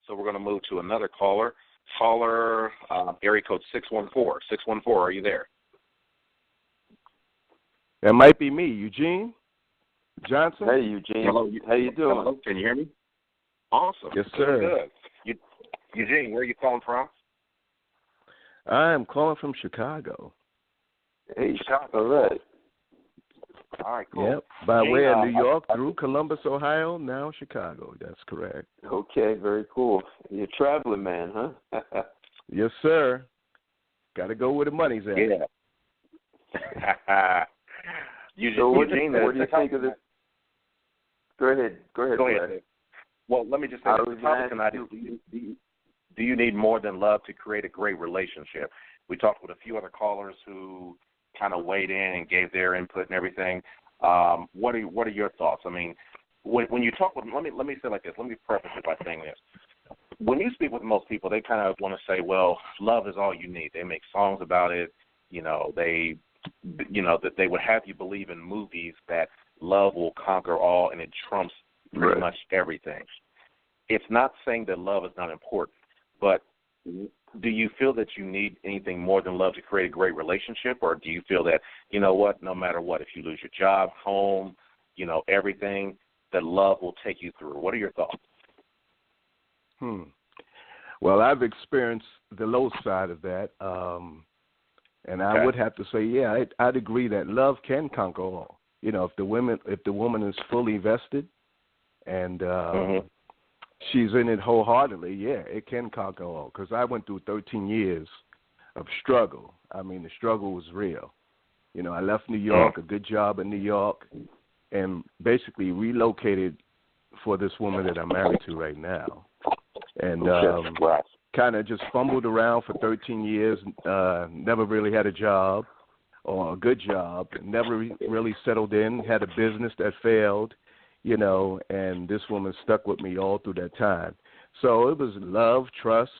So we're going to move to another caller. Caller, area code 614. 614, are you there? That might be me, Eugene Johnson. Hey, Eugene. Hello. How you doing? Hello. Can you hear me? Awesome. Yes, sir. Good. Eugene, where are you calling from? I am calling from Chicago. Hey, Chicago, right. All right, cool. Yep, by Eugene, way of New York through Columbus, Ohio, now Chicago. That's correct. Okay, very cool. You're a traveling man, huh? Yes, sir. Got to go where the money's at. Yeah. Eugene, what do you think of this? Go ahead. Go ahead. Well, let me just say the topic tonight is, do you need more than love to create a great relationship? We talked with a few other callers who kind of weighed in and gave their input and everything. What are your thoughts? I mean, when you talk with them, let me say it like this. Let me preface it by saying this. When you speak with most people, they kind of want to say, well, love is all you need. They make songs about it. That they would have you believe in movies that love will conquer all and it trumps pretty much everything. It's not saying that love is not important, but do you feel that you need anything more than love to create a great relationship, or do you feel that, you know what, no matter what, if you lose your job, home, everything, that love will take you through? What are your thoughts? Well, I've experienced the low side of that, and I would have to say, yeah, I'd agree that love can conquer all. If the woman is fully vested and she's in it wholeheartedly, yeah, it can conquer all. Because I went through 13 years of struggle. I mean, the struggle was real. I left New York, a good job in New York, and basically relocated for this woman that I'm married to right now. And kind of just fumbled around for 13 years, never really had a job or a good job, never really settled in, had a business that failed, and this woman stuck with me all through that time. So it was love, trust,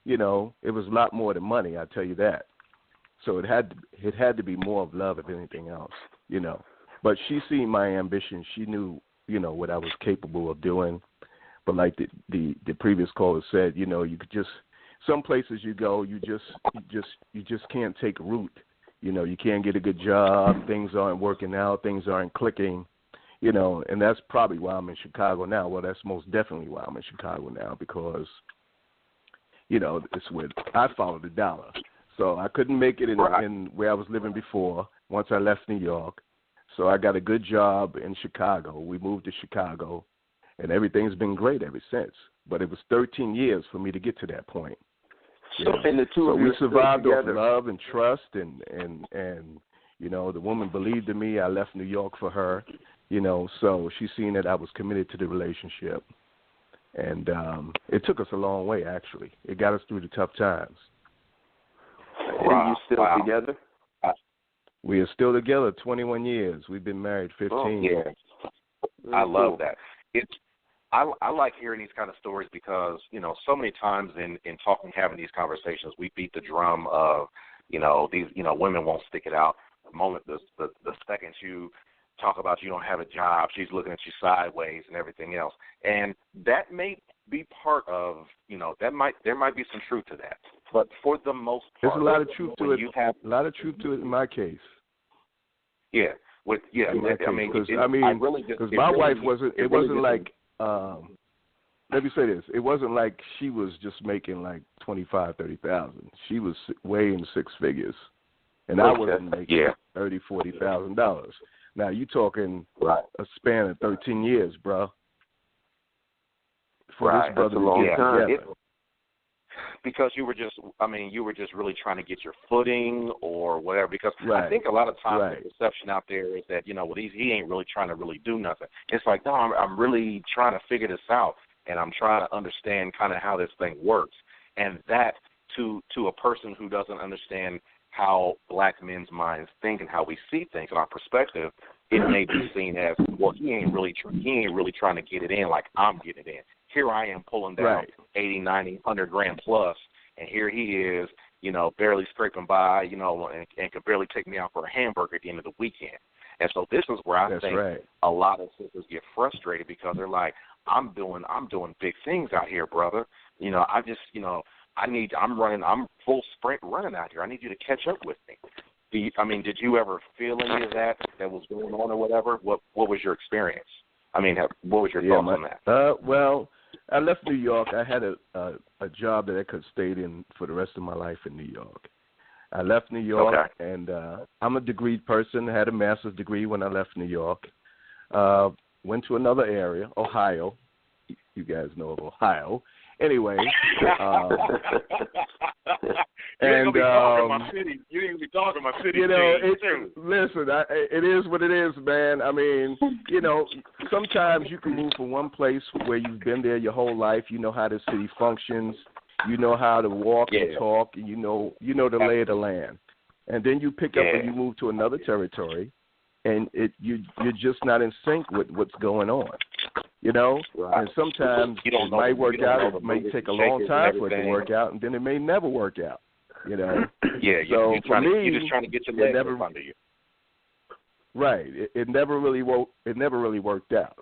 it was a lot more than money, I'll tell you that. So it had to be more of love if anything else, But she seen my ambition. She knew, what I was capable of doing. But like the previous caller said, you could just, some places you go, you just can't take root. You can't get a good job. Things aren't working out. Things aren't clicking. And that's probably why I'm in Chicago now. Well, that's most definitely why I'm in Chicago now, because, it's where I follow the dollar. So I couldn't make it in where I was living before once I left New York. So I got a good job in Chicago. We moved to Chicago, and everything's been great ever since. But it was 13 years for me to get to that point. So we survived off love and trust, and the woman believed in me. I left New York for her, so she seen that I was committed to the relationship. And it took us a long way, actually. It got us through the tough times. Are you still together? We are still together 21 years. We've been married 15. Oh, yeah. I love that. I like hearing these kind of stories because, so many times in talking, having these conversations, we beat the drum of, these, women won't stick it out. The second you talk about you don't have a job, she's looking at you sideways and everything else. And that may be part of, there might be some truth to that. But for the most part, there's a lot of truth to it. A lot of truth to it in my case. Yeah. Because my wife wasn't. It wasn't like. Let me say this. It wasn't like she was just making like $25,000-$30,000. She was way in six figures, and I wasn't making $30,000-$40,000. Now you talking a span of 13 years, bro. For this brother to get together. Because you were just really trying to get your footing or whatever. Because I think a lot of times the perception out there is that, he ain't really trying to really do nothing. It's like, no, I'm really trying to figure this out, and I'm trying to understand kind of how this thing works. And that, to a person who doesn't understand how black men's minds think and how we see things and our perspective, it may be seen as, well, he ain't really trying to get it in like I'm getting it in. Here I am pulling down 80, 90, 100 grand plus, and here he is, barely scraping by, and could barely take me out for a hamburger at the end of the weekend. And so this is where I think a lot of sisters get frustrated because they're like, I'm doing big things out here, brother. You know, I just, you know, I'm full sprint running out here. I need you to catch up with me. Did you ever feel any of that was going on or whatever? What was your experience? I mean, what was your thoughts on that? Well, I left New York. I had a job that I could have stayed in for the rest of my life in New York. I left New York, and I'm a degreed person. I had a master's degree when I left New York. Went to another area, Ohio. You guys know of Ohio. Anyway. You ain't gonna be talking my city. You ain't gonna be talking my city. You know, listen, it is what it is, man. I mean, you know, sometimes you can move from one place where you've been there your whole life. You know how the city functions. You know how to walk and talk, and you know the lay of the land. And then you pick up and you move to another territory, and you're just not in sync with what's going on. You know, and sometimes it might work out. It may take a long time for it to work out, and then it may never work out. You know. Yeah, so you're just trying to get your legs up under you. Right. It never really worked out.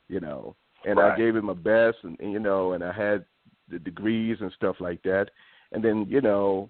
You know, and I gave it my best, and you know, and I had the degrees and stuff like that, and then you know,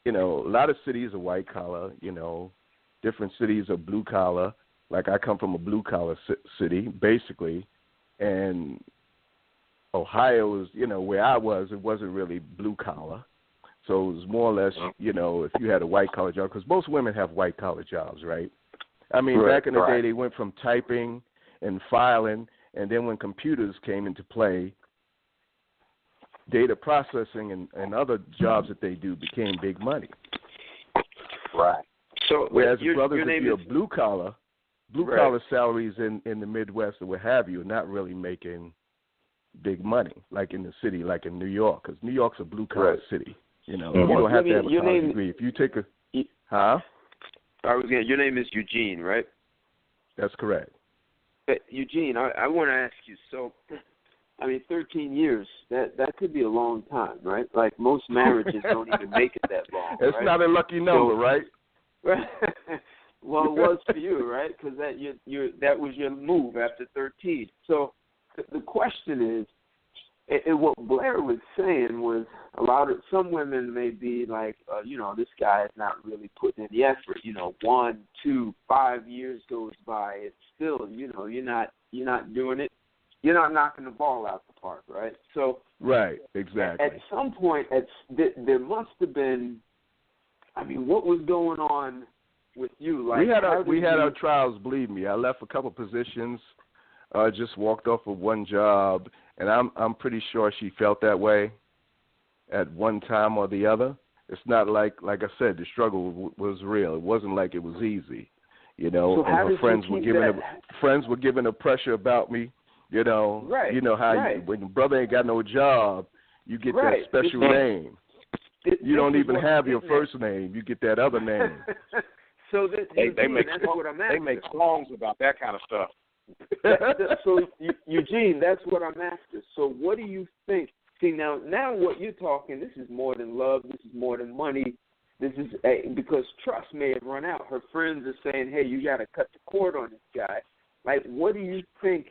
a lot of cities are white collar. You know, different cities are blue collar. Like I come from a blue collar city, basically, and Ohio is, you know, where I was. It wasn't really blue collar, so it was more or less, you know, if you had a white collar job, because most women have white collar jobs, right? I mean, back in the day, they went from typing and filing, and then when computers came into play, data processing and other jobs that they do became big money. Right. So whereas brothers, if you're blue collar salaries in the Midwest or what have you are not really making big money, like in the city, like in New York, because New York's a blue collar city. You know, you don't have to have a college degree. If you take your name is Eugene, right? That's correct. Eugene, I want to ask you. So, I mean, 13 years, that could be a long time, right? Like most marriages don't even make it that long. It's not a lucky number, right? Well, it was for you, right? Because that was your move after 13. So the question is, and what Blair was saying was some women may be like, you know, this guy is not really putting in the effort. You know, 1, 2, 5 years goes by, it's still, you know, you're not doing it. You're not knocking the ball out the park, right? So right, exactly. At some point, there must have been. I mean, what was going on with you? Like we had our trials. Believe me, I left a couple positions. Just walked off of one job, and I'm pretty sure she felt that way at one time or the other. It's not like I said, the struggle was real. It wasn't like it was easy, you know. So and her friends were giving her pressure about me. You know, you know how when your brother ain't got no job, you get that special name. You don't even have your first name. You get that other name. So they make songs about that kind of stuff. So Eugene, that's what I'm after. So what do you think? See, now what you're talking, this is more than love. This is more than money. This is because trust may have run out. Her friends are saying, hey, you got to cut the cord on this guy. Like, what do you think?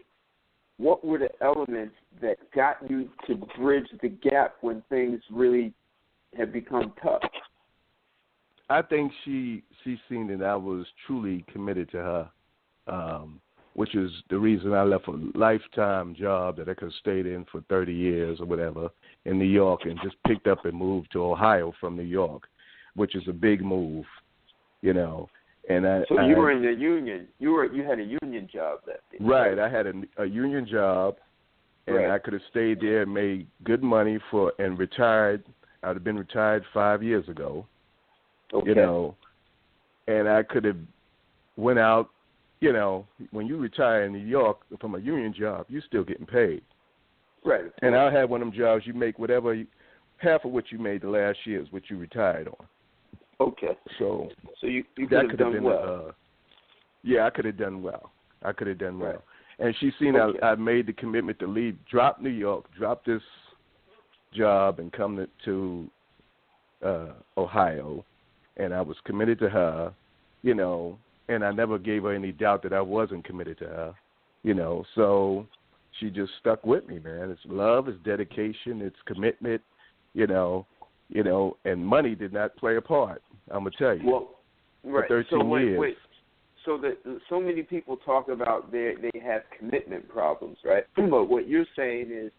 What were the elements that got you to bridge the gap when things really have become tough? I think she seen that I was truly committed to her, which is the reason I left a lifetime job that I could have stayed in for 30 years or whatever in New York and just picked up and moved to Ohio from New York, which is a big move, you know. And you were in the union. You had a union job that day. Right. I had a union job, and I could have stayed there and made good money and retired. I'd have been retired 5 years ago. Okay. You know, and I could have went out. You know, when you retire in New York from a union job, you're still getting paid. Right. And I had one of them jobs you make half of what you made the last year is what you retired on. Okay. So you could have done well. Yeah, I could have done well. And she seen I made the commitment to leave, drop New York, drop this job, and come to Ohio. And I was committed to her, you know, and I never gave her any doubt that I wasn't committed to her, you know. So she just stuck with me, man. It's love, it's dedication, it's commitment, and money did not play a part. I'm gonna tell you. Well, right. For 13 years. Wait. So many people talk about they have commitment problems, right? But what you're saying is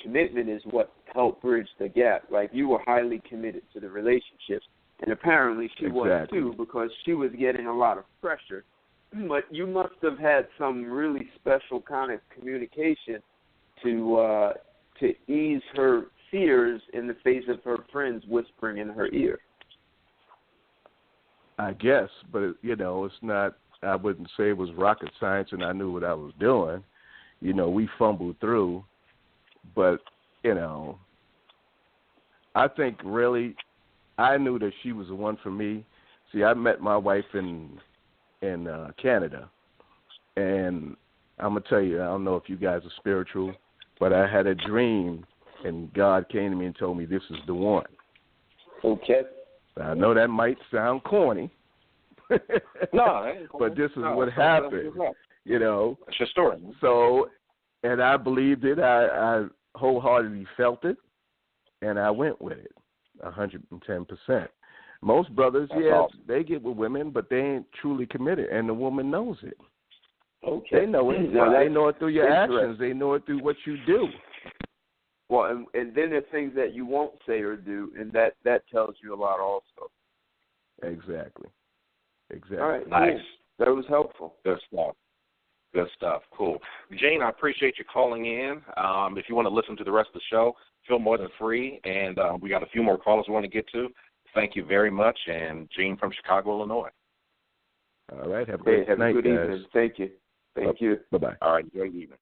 commitment is what helped bridge the gap. Like, you were highly committed to the relationship, and apparently she was too, because she was getting a lot of pressure. But you must have had some really special kind of communication to ease her fears in the face of her friends whispering in her ear. I guess, but it's not. I wouldn't say it was rocket science, and I knew what I was doing. We fumbled through, but I think really, I knew that she was the one for me. See, I met my wife in Canada, and I'm gonna tell you, I don't know if you guys are spiritual, but I had a dream, and God came to me and told me this is the one. Okay. I know that might sound corny. No, but this is what happened. It's your story. So, and I believed it. I wholeheartedly felt it, and I went with it, 110%. Most brothers, awesome. They get with women, but they ain't truly committed, and the woman knows it. Okay. They know it. They know it through your actions. They know it through what you do. Well, and then there's things that you won't say or do, and that tells you a lot also. Exactly. All right. Nice. Cool. That was helpful. Good stuff. Cool. Jane, I appreciate you calling in. If you want to listen to the rest of the show, feel more than free. And we got a few more callers we want to get to. Thank you very much. And Gene from Chicago, Illinois. All right. Have a good night, good guys. evening. Thank you. Thank you. Bye-bye. All right. Great evening.